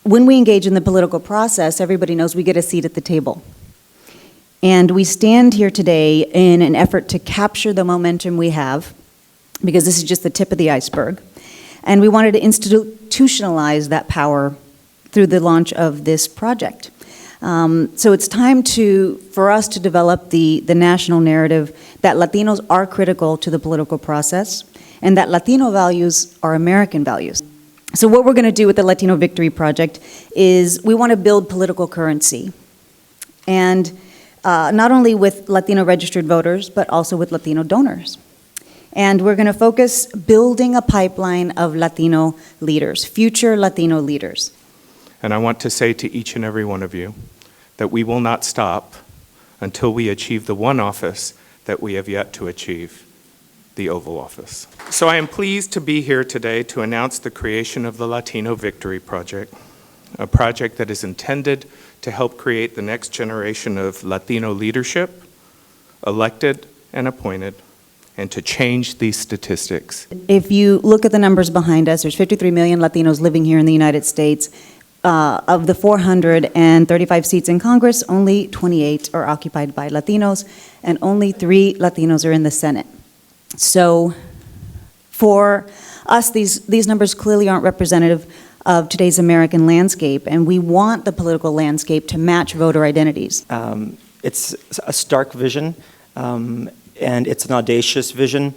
when we engage in the political process, everybody knows we get a seat at the table. And we stand here today in an effort to capture the momentum we have, because this is just the tip of the iceberg. And we wanted to institutionalize that power through the launch of this project. So it's time for us to develop the national narrative that Latinos are critical to the political process and that Latino values are American values. So what we're going to do with the Latino Victory Project is we want to build political currency. And not only with Latino registered voters, but also with Latino donors. And we're going to focus building a pipeline of Latino leaders, future Latino leaders. And I want to say to each and every one of you that we will not stop until we achieve the one office that we have yet to achieve, the Oval Office. So I am pleased to be here today to announce the creation of the Latino Victory Project, a project that is intended to help create the next generation of Latino leadership, elected and appointed, and to change these statistics. If you look at the numbers behind us, there's 53 million Latinos living here in the United States. Of the 435 seats in Congress, only 28 are occupied by Latinos, and only 3 Latinos are in the Senate. So for us, these numbers clearly aren't representative of today's American landscape, and we want the political landscape to match voter identities. It's a stark vision, and it's an audacious vision,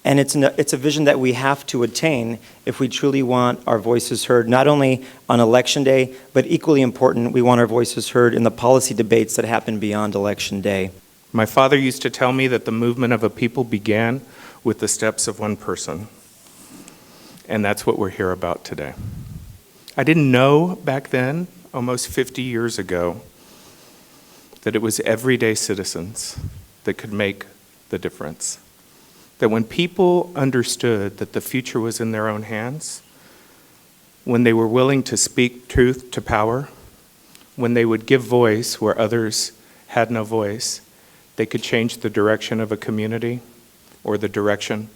and it's a vision that we have to attain if we truly want our voices heard, not only on Election Day, but equally important, we want our voices heard in the policy debates that happen beyond Election Day. My father used to tell me that the movement of a people began with the steps of one person, and that's what we're here about today. I didn't know back then, almost 50 years ago, that it was everyday citizens that could make the difference. That when people understood that the future was in their own hands, when they were willing to speak truth to power, when they would give voice where others had no voice, they could change the direction of a community or the direction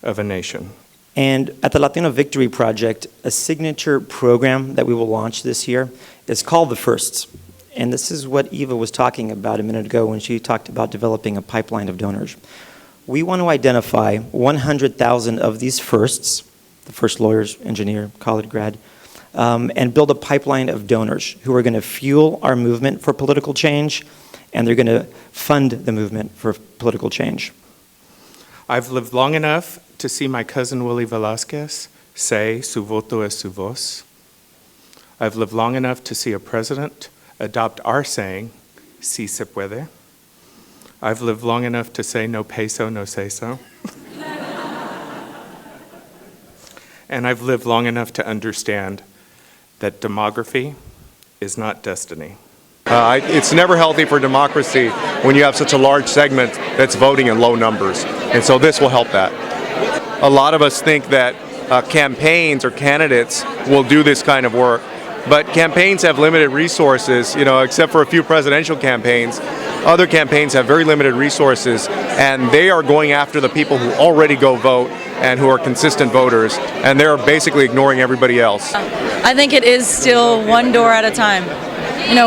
of a nation. And at the Latino Victory Project, a signature program that we will launch this year is called The Firsts. And this is what Eva was talking about a minute ago when she talked about developing a pipeline of donors. We want to identify 100,000 of these firsts, the first lawyers, engineer, college grad, and build a pipeline of donors who are going to fuel our movement for political change, and they're going to fund the movement for political change. I've lived long enough to see my cousin Willie Velazquez say, "Su voto es su voz." I've lived long enough to see a president adopt our saying, "Si se puede." I've lived long enough to say, "No peso, no say so." And I've lived long enough to understand that demography is not destiny. It's never healthy for democracy when you have such a large segment that's voting in low numbers. And so this will help that. A lot of us think that campaigns or candidates will do this kind of work. But campaigns have limited resources, except for a few presidential campaigns. Other campaigns have very limited resources, and they are going after the people who already go vote and who are consistent voters, and they're basically ignoring everybody else. I think it is still one door at a time.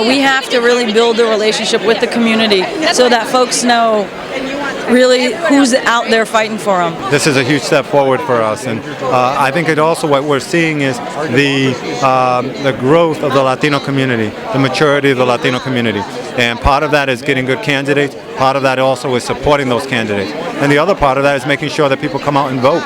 We have to really build the relationship with the community so that folks know really who's out there fighting for them. This is a huge step forward for us, and I think it also what we're seeing is the growth of the Latino community, the maturity of the Latino community, and part of that is getting good candidates. Part of that also is supporting those candidates, and the other part of that is making sure that people come out and vote.